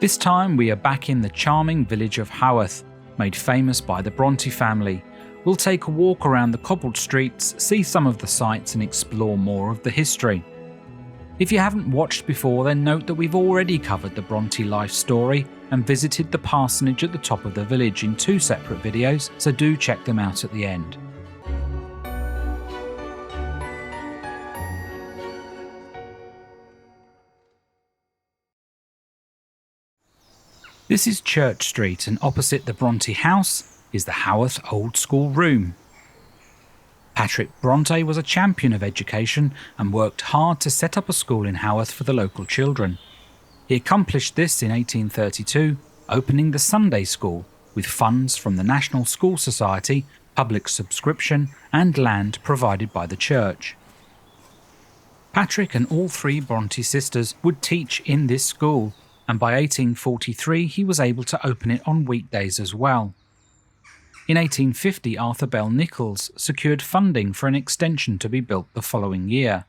This time we are back in the charming village of Haworth, made famous by the Bronte family. We'll take a walk around the cobbled streets, see some of the sights and explore more of the history. If you haven't watched before, then note that we've already covered the Bronte life story and visited the parsonage at the top of the village in 2 separate videos, so do check them out at the end. This is Church Street, and opposite the Bronte house is the Haworth Old School Room. Patrick Bronte was a champion of education and worked hard to set up a school in Haworth for the local children. He accomplished this in 1832, opening the Sunday School with funds from the National School Society, public subscription and land provided by the church. Patrick and all 3 Bronte sisters would teach in this school, and by 1843 he was able to open it on weekdays as well. In 1850, Arthur Bell Nichols secured funding for an extension to be built the following year,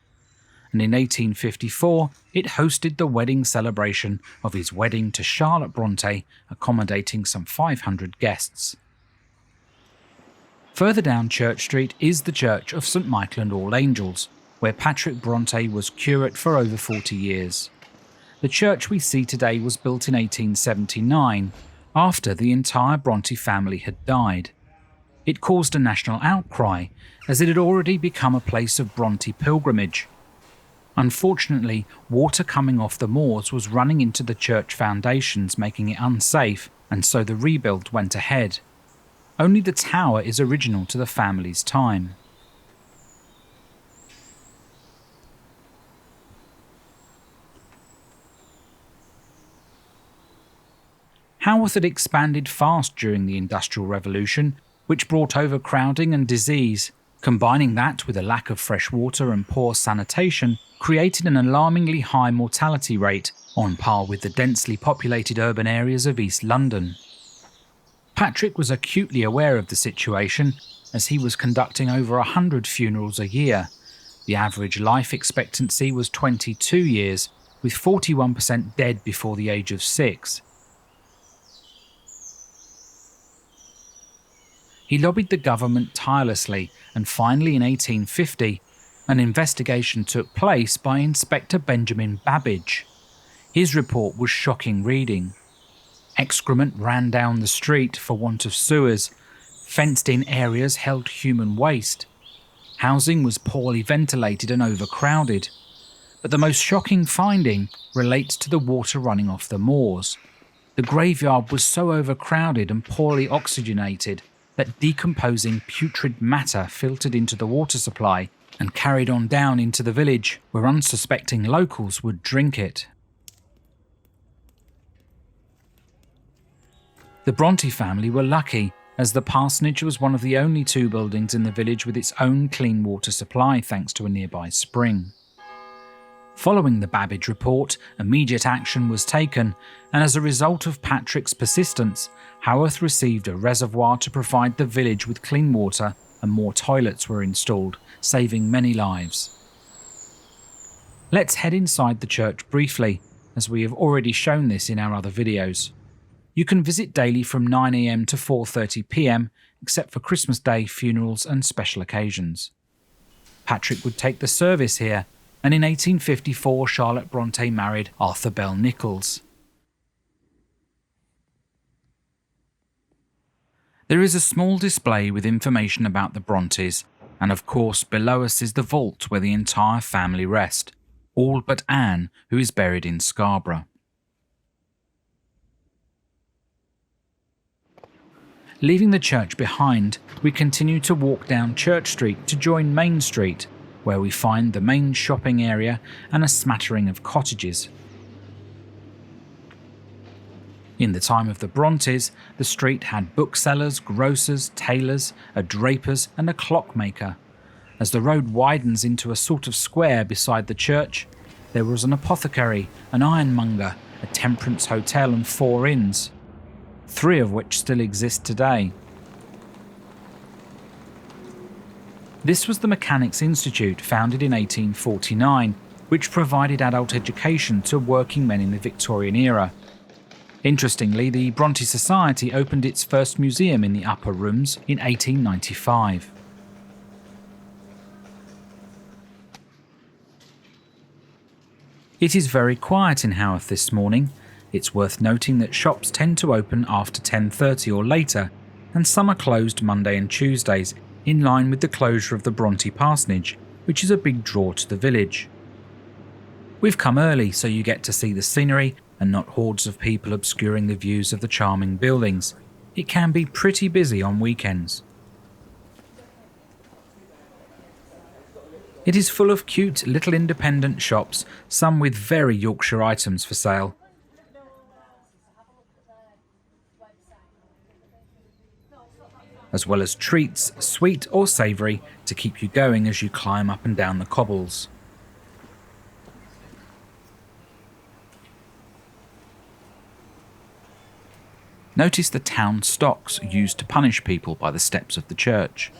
and in 1854 it hosted the wedding celebration of his wedding to Charlotte Bronte, accommodating some 500 guests. Further down Church Street is the Church of St Michael and All Angels, where Patrick Bronte was curate for over 40 years. The church we see today was built in 1879, after the entire Bronte family had died. It caused a national outcry, as it had already become a place of Bronte pilgrimage. Unfortunately, water coming off the moors was running into the church foundations, making it unsafe, and so the rebuild went ahead. Only the tower is original to the family's time. Haworth had expanded fast during the Industrial Revolution, which brought overcrowding and disease. Combining that with a lack of fresh water and poor sanitation created an alarmingly high mortality rate, on par with the densely populated urban areas of East London. Patrick was acutely aware of the situation, as he was conducting over 100 funerals a year. The average life expectancy was 22 years, with 41% dead before the age of 6. He lobbied the government tirelessly, and finally in 1850, an investigation took place by Inspector Benjamin Babbage. His report was shocking reading. Excrement ran down the street for want of sewers. Fenced-in areas held human waste. Housing was poorly ventilated and overcrowded. But the most shocking finding relates to the water running off the moors. The graveyard was so overcrowded and poorly oxygenated that decomposing putrid matter filtered into the water supply and carried on down into the village, where unsuspecting locals would drink it. The Bronte family were lucky, as the parsonage was one of the only 2 buildings in the village with its own clean water supply thanks to a nearby spring. Following the Babbage report, immediate action was taken, and as a result of Patrick's persistence, Haworth received a reservoir to provide the village with clean water, and more toilets were installed, saving many lives. Let's head inside the church briefly, as we have already shown this in our other videos. You can visit daily from 9 AM to 4:30 PM, except for Christmas Day, funerals and special occasions. Patrick would take the service here, and in 1854 Charlotte Bronte married Arthur Bell Nichols. There is a small display with information about the Brontes, and of course below us is the vault where the entire family rest, all but Anne, who is buried in Scarborough. Leaving the church behind, we continue to walk down Church Street to join Main Street, where we find the main shopping area and a smattering of cottages. In the time of the Brontes, the street had booksellers, grocers, tailors, a draper's and a clockmaker. As the road widens into a sort of square beside the church, there was an apothecary, an ironmonger, a temperance hotel and 4 inns, 3 of which still exist today. This was the Mechanics' Institute, founded in 1849, which provided adult education to working men in the Victorian era. Interestingly, the Bronte Society opened its first museum in the upper rooms in 1895. It is very quiet in Haworth this morning. It's worth noting that shops tend to open after 10:30 or later, and some are closed Monday and Tuesdays, in line with the closure of the Bronte Parsonage, which is a big draw to the village. We've come early so you get to see the scenery and not hordes of people obscuring the views of the charming buildings. It can be pretty busy on weekends. It is full of cute little independent shops, some with very Yorkshire items for sale. As well as treats, sweet or savoury, to keep you going as you climb up and down the cobbles. Notice the town stocks used to punish people by the steps of the church.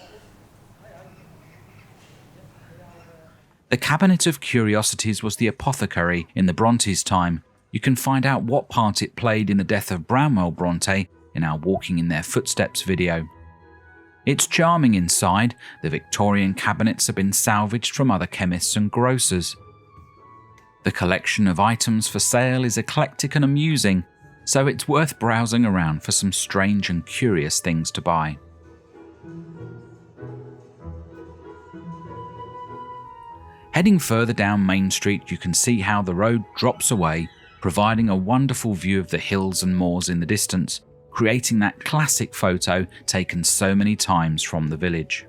The Cabinet of Curiosities was the apothecary in the Brontes' time. You can find out what part it played in the death of Branwell Bronte in our Walking in Their Footsteps video. It's charming inside. The Victorian cabinets have been salvaged from other chemists and grocers. The collection of items for sale is eclectic and amusing, so it's worth browsing around for some strange and curious things to buy. Heading further down Main Street, you can see how the road drops away, providing a wonderful view of the hills and moors in the distance, creating that classic photo taken so many times from the village.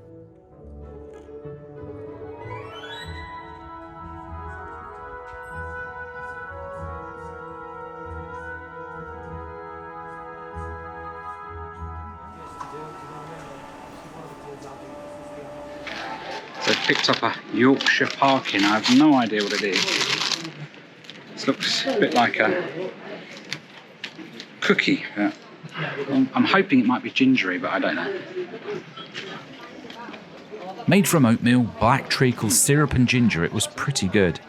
So I've picked up a Yorkshire Parkin. I have no idea what it is. This looks a bit like a cookie. I'm hoping it might be gingery, but I don't know. Made from oatmeal, black treacle, syrup and ginger, it was pretty good.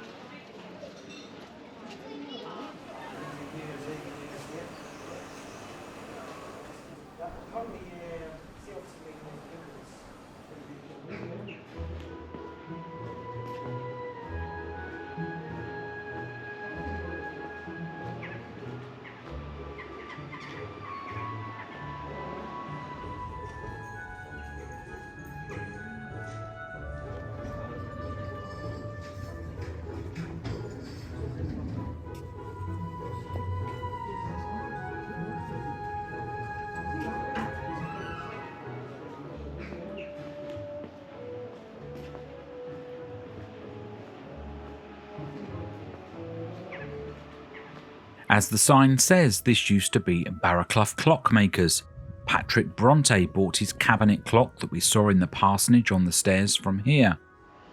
As the sign says, this used to be Barraclough Clockmakers. Patrick Bronte bought his cabinet clock that we saw in the parsonage on the stairs from here,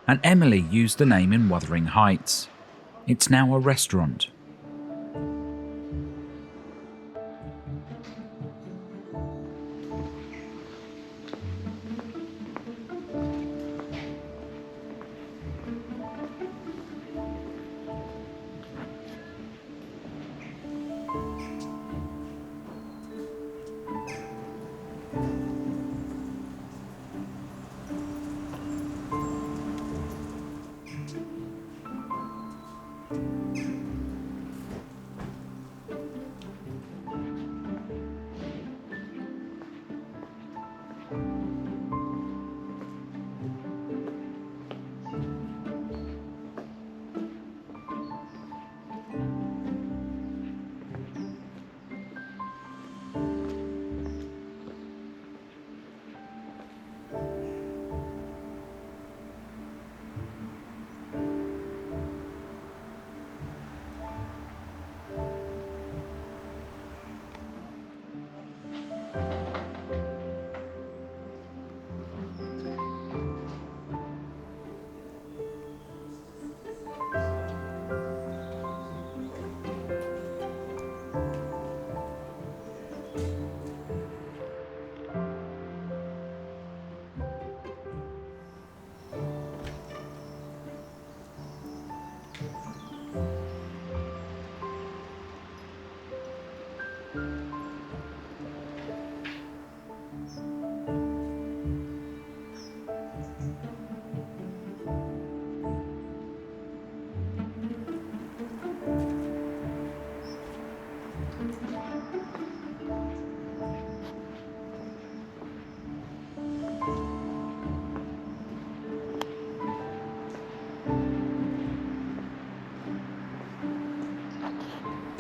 and Emily used the name in Wuthering Heights. It's now a restaurant.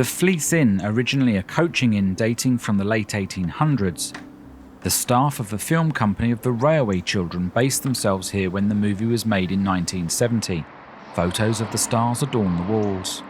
The Fleece Inn, originally a coaching inn dating from the late 1800s. The staff of the film company of the Railway Children based themselves here when the movie was made in 1970. Photos of the stars adorn the walls.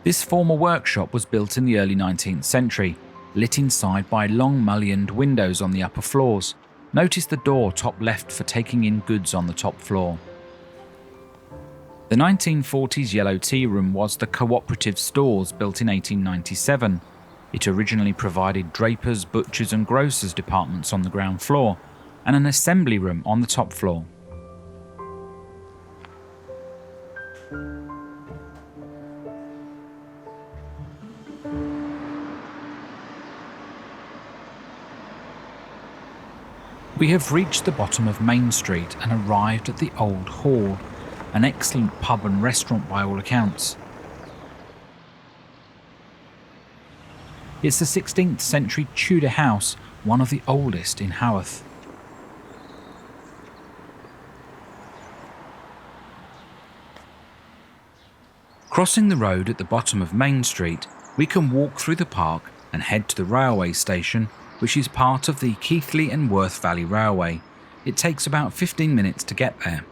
This former workshop was built in the early 19th century, lit inside by long mullioned windows on the upper floors. Notice the door top left for taking in goods on the top floor. The 1940s Yellow Tea Room was the Cooperative Stores built in 1897. It originally provided drapers, butchers and grocers departments on the ground floor, and an assembly room on the top floor. We have reached the bottom of Main Street and arrived at the Old Hall, an excellent pub and restaurant by all accounts. It's a 16th century Tudor house, one of the oldest in Haworth. Crossing the road at the bottom of Main Street, we can walk through the park and head to the railway station, which is part of the Keighley and Worth Valley Railway. It takes about 15 minutes to get there.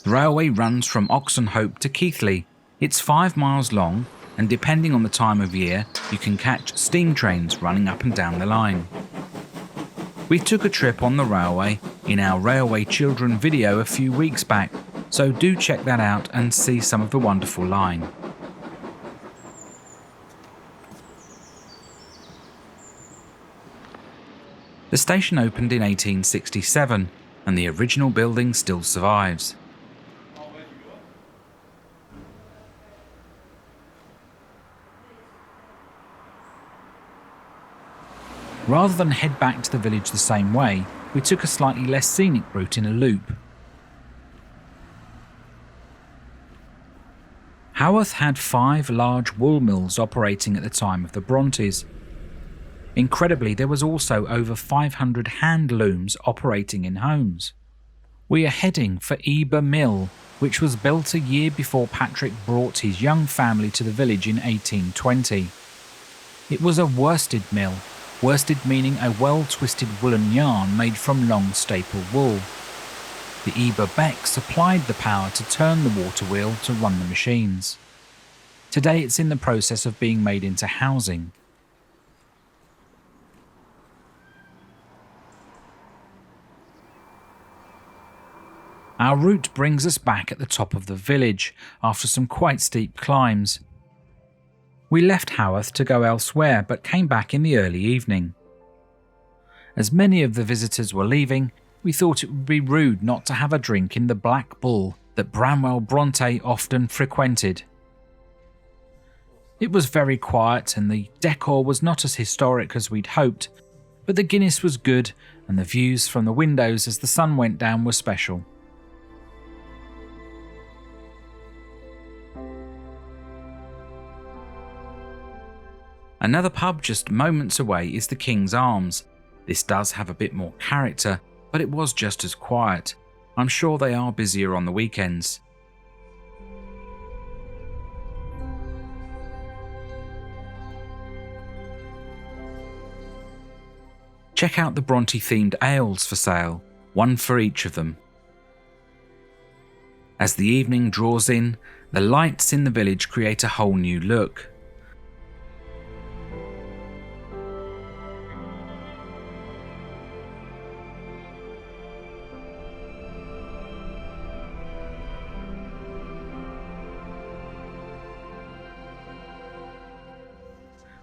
The railway runs from Oxenhope to Keighley. It's 5 miles long, and depending on the time of year, you can catch steam trains running up and down the line. We took a trip on the railway in our Railway Children video a few weeks back, so do check that out and see some of the wonderful line. The station opened in 1867, and the original building still survives. Rather than head back to the village the same way, we took a slightly less scenic route in a loop. Haworth had 5 large wool mills operating at the time of the Brontes. Incredibly, there was also over 500 hand looms operating in homes. We are heading for Eber Mill, which was built a year before Patrick brought his young family to the village in 1820. It was a worsted mill. Worsted meaning a well-twisted woolen yarn made from long staple wool. The Eber Beck supplied the power to turn the water wheel to run the machines. Today it's in the process of being made into housing. Our route brings us back at the top of the village after some quite steep climbs. We left Haworth to go elsewhere but came back in the early evening. As many of the visitors were leaving, we thought it would be rude not to have a drink in the Black Bull that Branwell Bronte often frequented. It was very quiet and the decor was not as historic as we'd hoped, but the Guinness was good and the views from the windows as the sun went down were special. Another pub just moments away is the King's Arms. This does have a bit more character, but it was just as quiet. I'm sure they are busier on the weekends. Check out the Bronte-themed ales for sale, one for each of them. As the evening draws in, the lights in the village create a whole new look.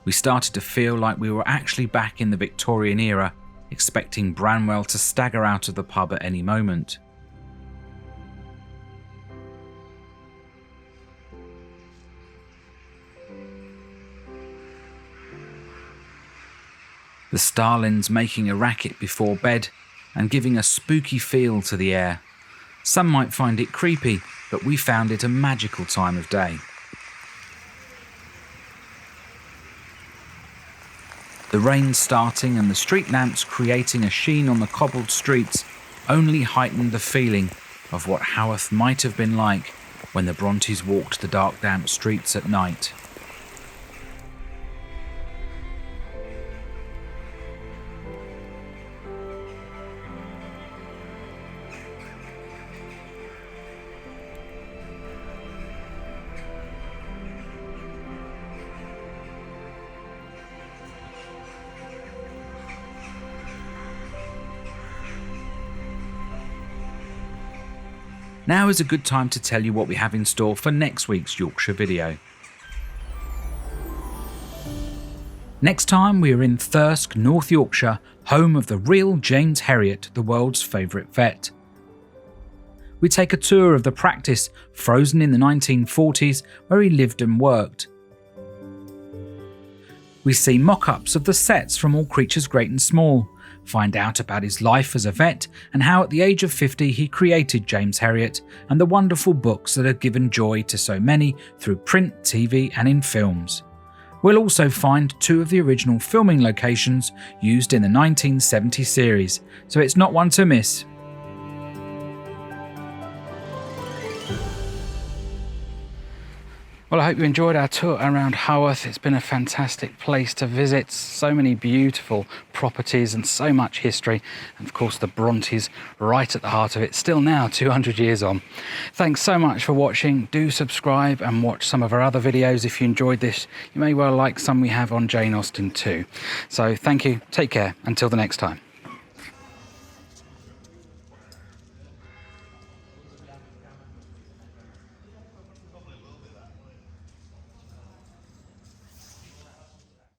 We started to feel like we were actually back in the Victorian era, expecting Branwell to stagger out of the pub at any moment. The starlings making a racket before bed and giving a spooky feel to the air. Some might find it creepy, but we found it a magical time of day. The rain starting and the street lamps creating a sheen on the cobbled streets only heightened the feeling of what Haworth might have been like when the Brontes walked the dark, damp streets at night. Now is a good time to tell you what we have in store for next week's Yorkshire video. Next time we are in Thirsk, North Yorkshire, home of the real James Herriot, the world's favourite vet. We take a tour of the practice frozen in the 1940s where he lived and worked. We see mock-ups of the sets from All Creatures Great and Small, find out about his life as a vet and how at the age of 50 he created James Herriot and the wonderful books that have given joy to so many through print, TV and in films. We'll also find two of the original filming locations used in the 1970 series, so it's not one to miss. Well, I hope you enjoyed our tour around Haworth. It's been a fantastic place to visit. So many beautiful properties and so much history. And of course, the Brontes right at the heart of it, still now 200 years on. Thanks so much for watching. Do subscribe and watch some of our other videos. If you enjoyed this, you may well like some we have on Jane Austen too. So thank you, take care, until the next time.